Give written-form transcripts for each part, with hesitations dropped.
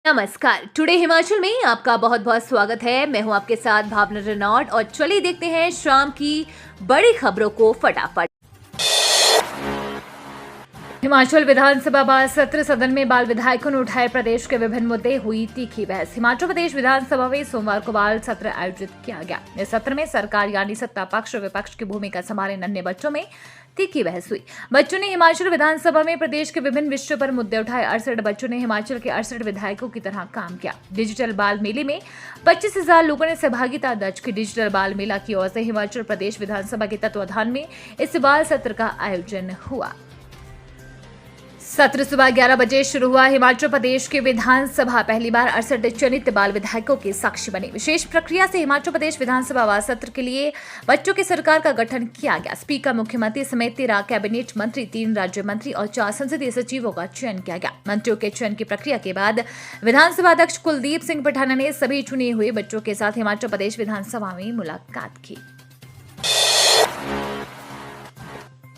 नमस्कार। टुडे हिमाचल में आपका बहुत बहुत स्वागत है। मैं हूं आपके साथ भावना रेनॉल्ड और चलिए देखते हैं शाम की बड़ी खबरों को फटाफट। हिमाचल विधानसभा बाल सत्र, सदन में बाल विधायकों ने उठाए प्रदेश के विभिन्न मुद्दे, हुई तीखी बहस। हिमाचल प्रदेश विधानसभा में सोमवार को बाल सत्र आयोजित किया गया। इस सत्र में सरकार यानी सत्ता पक्ष और विपक्ष की भूमिका संभाले नन्हे बच्चों में तीखी बहस हुई। बच्चों ने हिमाचल विधानसभा में प्रदेश के विभिन्न विषयों पर मुद्दे उठाए। 68 बच्चों ने हिमाचल के 68 विधायकों की तरह काम किया। डिजिटल बाल मेले में 25,000 लोगों ने सहभागिता दर्ज की। डिजिटल बाल मेला की ओर से हिमाचल प्रदेश विधानसभा के तत्वाधान में इस बाल सत्र का आयोजन हुआ। सत्र सुबह 11 बजे शुरू हुआ। हिमाचल प्रदेश की विधानसभा पहली बार 68 चयनित बाल विधायकों के साक्षी बने। विशेष प्रक्रिया से हिमाचल प्रदेश विधानसभा बाल सत्र के लिए बच्चों की सरकार का गठन किया गया। स्पीकर, मुख्यमंत्री समेत 13 कैबिनेट मंत्री, 3 राज्य मंत्री और 4 संसदीय सचिवों का चयन किया गया। मंत्रियों के चयन की प्रक्रिया के बाद विधानसभा अध्यक्ष कुलदीप सिंह पठानिया ने सभी चुने हुए बच्चों के साथ हिमाचल प्रदेश विधानसभा में मुलाकात की।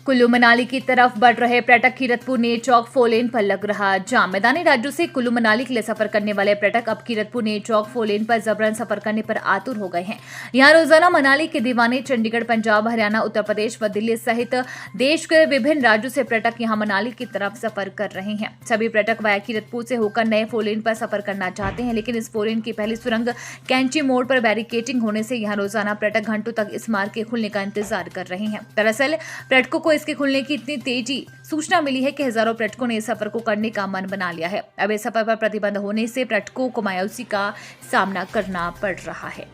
कुल्लू मनाली की तरफ बढ़ रहे पर्यटक कीरतपुर नेर चौक 4 लेन पर लग रहा जाम। मैदानी राज्यों से कुल्लू मनाली के लिए सफर करने वाले पर्यटक अब कीरतपुर नेर चौक 4 लेन पर जबरन सफर करने पर आतुर हो गए हैं। यहां रोजाना मनाली के दीवाने चंडीगढ़, पंजाब, हरियाणा, उत्तर प्रदेश व दिल्ली सहित देश के विभिन्न राज्यों से पर्यटक यहां मनाली की तरफ सफर कर रहे हैं। सभी पर्यटक वाया कीरतपुर से होकर नए 4 लेन पर सफर करना चाहते हैं, लेकिन इस 4 लेन की पहली सुरंग कैंची मोड़ पर बैरिकेटिंग होने से यहां रोजाना पर्यटक घंटों तक इस मार्ग के खुलने का इंतजार कर रहे हैं। दरअसल पर्यटकों को इसके खुलने की इतनी तेजी सूचना मिली है कि हजारों पर्यटकों ने इस सफर को करने का मन बना लिया है। अब इस सफर पर प्रतिबंध होने से पर्यटकों को मायूसी का सामना करना पड़ रहा है।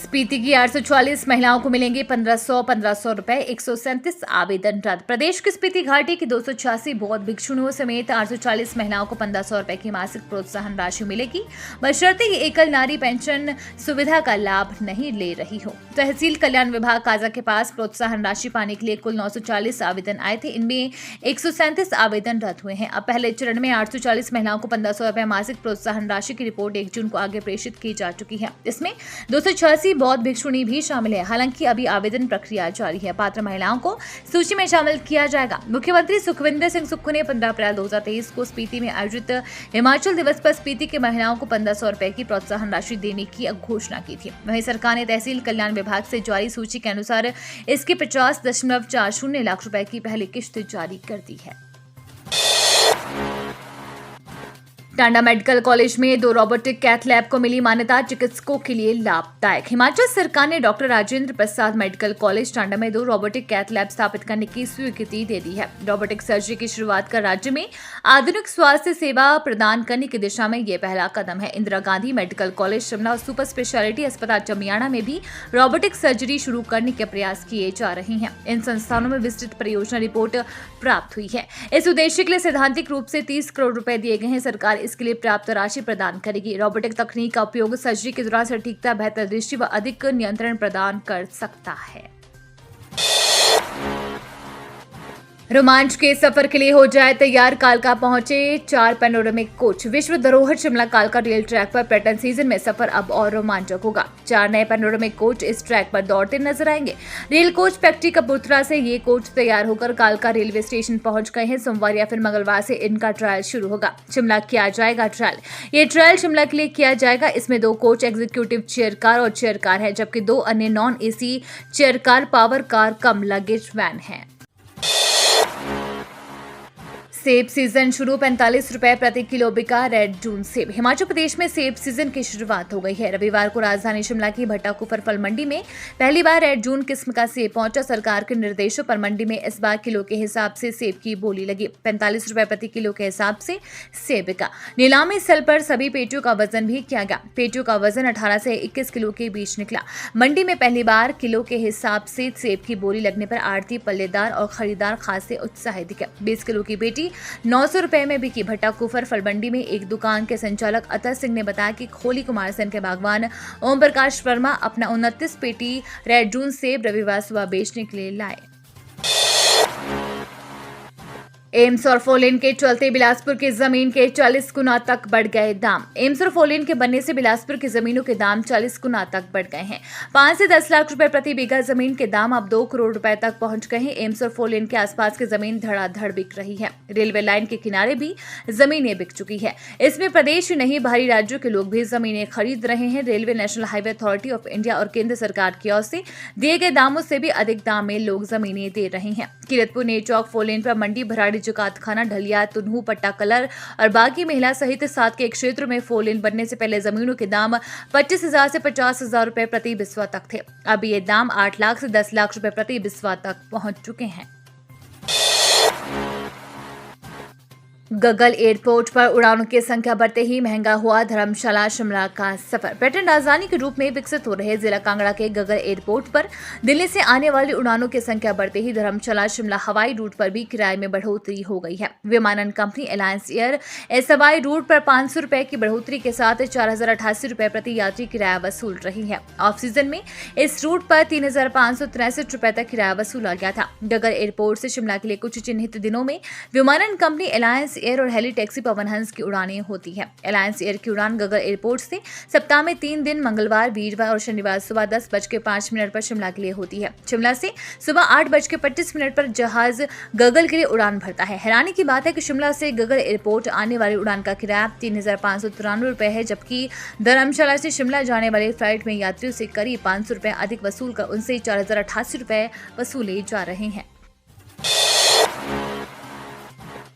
स्पीति की 844 महिलाओं को मिलेंगे 1500 रुपए। 137 आवेदन रद्द। प्रदेश की स्पीति घाटी की 286 बौद्ध भिक्षुणियों समेत 840 महिलाओं को 1500 रुपए की मासिक प्रोत्साहन राशि मिलेगी, बशर्ते कि एकल नारी पेंशन सुविधा का लाभ नहीं ले रही हो। तहसील कल्याण विभाग काजा के पास प्रोत्साहन राशि पाने के लिए कुल 940 आवेदन आए थे। इनमें 137 आवेदन रद्द हुए हैं। अब पहले चरण में 840 महिलाओं को 1500 रुपए मासिक प्रोत्साहन राशि की रिपोर्ट 1 जून को आगे प्रेषित की जा चुकी है। इसमें 286 बौद्ध भिक्षुणी भी शामिल है। हालांकि अभी आवेदन प्रक्रिया जारी है। पात्र महिलाओं को सूची में शामिल किया जाएगा। मुख्यमंत्री सुखविंदर सिंह सुक्खू ने 15 अप्रैल 2023 को स्पीति में आयोजित हिमाचल दिवस पर स्पीति के महिलाओं को 1500 रुपए की प्रोत्साहन राशि देने की घोषणा की थी। वहीं सरकार ने तहसील कल्याण विभाग से जारी सूची के अनुसार इसकी 50.40 लाख रुपए की पहली किश्त जारी कर दी है। टांडा मेडिकल कॉलेज में 2 रोबोटिक कैथ लैब को मिली मान्यता, चिकित्सकों के लिए लाभदायक। हिमाचल सरकार ने doctor Rajendra Prasad medical college Tanda में 2 रोबोटिक कैथ लैब स्थापित करने की स्वीकृति दे दी है। रोबोटिक सर्जरी की शुरुआत कर राज्य में आधुनिक स्वास्थ्य सेवा प्रदान करने की दिशा में यह पहला कदम है। इंदिरा गांधी मेडिकल कॉलेज शिमला और सुपर स्पेशलिटी अस्पताल चमियाड़ा में भी रोबोटिक सर्जरी शुरू करने के प्रयास किए जा रहे हैं। इन संस्थानों में विस्तृत परियोजना रिपोर्ट प्राप्त हुई है। इस उद्देश्य के लिए सैद्धांतिक रूप से 30 करोड़ रुपए दिए गए हैं। सरकार इसके लिए पर्याप्त राशि प्रदान करेगी। रोबोटिक तकनीक का उपयोग सर्जरी के दौरान सटीकता, बेहतर दृष्टि व अधिक नियंत्रण प्रदान कर सकता है। रोमांच के सफर के लिए हो जाए तैयार। कालका पहुंचे 4 पैनोरामिक कोच। विश्व धरोहर शिमला कालका रेल ट्रैक पर पर्यटन सीजन में सफर अब और रोमांचक होगा। 4 नए पैनोरामिक कोच इस ट्रैक पर दौड़ते नजर आएंगे। रेल कोच फैक्ट्री कपूरथला से ये कोच तैयार होकर कालका रेलवे स्टेशन पहुंच गए हैं। सोमवार या फिर मंगलवार से इनका ट्रायल शुरू होगा। शिमला किया जाएगा ट्रायल। ये ट्रायल शिमला के लिए किया जाएगा। इसमें 2 कोच एग्जीक्यूटिव चेयर कार और चेयर कार है, जबकि 2 अन्य non AC chair car, power car cum luggage van है। सेब सीजन शुरू। 45 रुपए प्रति किलो बिका रेड जून सेब। हिमाचल प्रदेश में सेब सीजन की शुरुआत हो गई है। रविवार को राजधानी शिमला की भट्टा कुफर फल मंडी में पहली बार रेड जून किस्म का सेब पहुंचा। सरकार के निर्देशों पर मंडी में इस बार किलो के हिसाब से सेब की बोली लगी। 45 रुपए प्रति किलो के हिसाब से सेब बिका। नीलामी स्थल पर सभी पेटियों का वजन भी किया गया। पेटियों का वजन 18 से 21 किलो के बीच निकला। मंडी में पहली बार किलो के हिसाब से सेब की बोली लगने पर आढ़ती, पल्लेदार और खरीदार खासे उत्साहित दिखे। 20 किलो की पेटी 900 रुपए में बिकी। भट्टा कुफर फल मंडी में एक दुकान के संचालक अतः सिंह ने बताया कि खोली कुमार सेन के बागवान ओम प्रकाश वर्मा अपना 29 पेटी रेड जून सेब रविवार सुबह बेचने के लिए लाए। एम्स और फोरलेन के चलते बिलासपुर की जमीन के 40 गुना तक बढ़ गए दाम। एम्स और फोरलेन के बनने से बिलासपुर की जमीनों के दाम 40 गुना तक बढ़ गए हैं। 5 से 10 लाख रुपए प्रति बीघा जमीन के दाम अब 2 करोड़ रुपए तक पहुंच गए हैं। एम्स और फोरलेन के आसपास की जमीन धड़ाधड़ बिक रही है। रेलवे लाइन के किनारे भी जमीनें बिक चुकी है। इसमें प्रदेश ही नहीं, बाहरी राज्यों के लोग भी जमीनें खरीद रहे हैं। Railway, national highway authority of India और केंद्र सरकार की ओर से दिए गए दामों से भी अधिक दाम में लोग जमीनें दे रहे हैं। किरतपुर नेचौक फोरलेन पर मंडी, भराड़ी, जुकातखाना, ढलिया, तुन्हू, पट्टा कलर और बागी महिला सहित 7 के क्षेत्र में फोरलेन बनने से पहले जमीनों के दाम 25,000 से 50,000 रुपए प्रति बिस्वा तक थे। अब ये दाम 8 लाख से 10 लाख रुपए प्रति बिस्वा तक पहुंच चुके हैं। गगल एयरपोर्ट पर उड़ानों की संख्या बढ़ते ही महंगा हुआ धर्मशाला शिमला का सफर। पर्यटन राजधानी के रूप में विकसित हो रहे जिला कांगड़ा के गगल एयरपोर्ट पर दिल्ली से आने वाली उड़ानों की संख्या बढ़ते ही धर्मशाला शिमला हवाई रूट पर भी किराए में बढ़ोतरी हो गई है। विमानन कंपनी एलायंस एयर इस हवाई रूट पर 500 रुपए की बढ़ोतरी के साथ 4,088 रुपए प्रति यात्री किराया वसूल रही है। ऑफ सीजन में इस रूट पर 3,563 रुपए तक किराया वसूला गया था। गगल एयरपोर्ट से शिमला के लिए कुछ चिन्हित दिनों में विमानन कंपनी एलायंस एयर और हेली टैक्सी पवन हंस की उड़ानें होती है। एलायंस एयर की उड़ान गगल एयरपोर्ट से सप्ताह में 3 दिन मंगलवार, वीरवार और शनिवार सुबह 10:05 पर शिमला के लिए होती है। शिमला से सुबह 8:25 पर जहाज गगल के लिए उड़ान भरता है। हैरानी की बात है कि शिमला से गगल एयरपोर्ट आने वाली उड़ान का किराया 3,593 रुपए है, जबकि धर्मशाला से शिमला जाने वाली फ्लाइट में यात्रियों से करीब 500 रुपए अधिक वसूल कर उनसे 4,088 रुपए वसूले जा रहे हैं।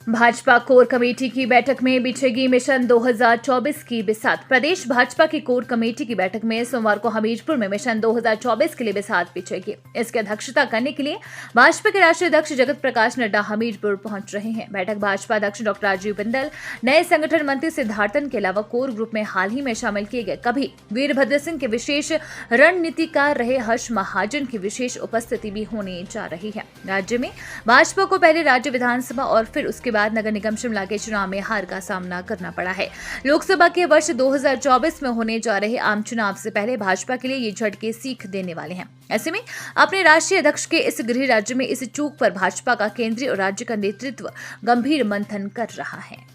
भाजपा कोर कमेटी की बैठक में बिछेगी मिशन 2024 की बिसात। प्रदेश भाजपा की कोर कमेटी की बैठक में सोमवार को हमीरपुर में मिशन 2024 के लिए बिसात बिछेगी। इसकी अध्यक्षता करने के लिए भाजपा के राष्ट्रीय अध्यक्ष जगत प्रकाश नड्डा हमीरपुर पहुंच रहे हैं। बैठक भाजपा अध्यक्ष डॉक्टर राजीव बिंदल, नए संगठन मंत्री सिद्धार्थन के अलावा कोर ग्रुप में हाल ही में शामिल किए गए कभी वीरभद्र सिंह के विशेष रणनीतिकार रहे हर्ष महाजन की विशेष उपस्थिति भी होने जा रही है। राज्य में भाजपा को पहले राज्य विधानसभा और फिर उसके बाद नगर निगम शिमला के चुनाव में हार का सामना करना पड़ा है। लोकसभा के वर्ष 2024 में होने जा रहे आम चुनाव से पहले भाजपा के लिए ये झटके सीख देने वाले हैं। ऐसे में अपने राष्ट्रीय अध्यक्ष के इस गृह राज्य में इस चूक पर भाजपा का केंद्रीय और राज्य का नेतृत्व गंभीर मंथन कर रहा है।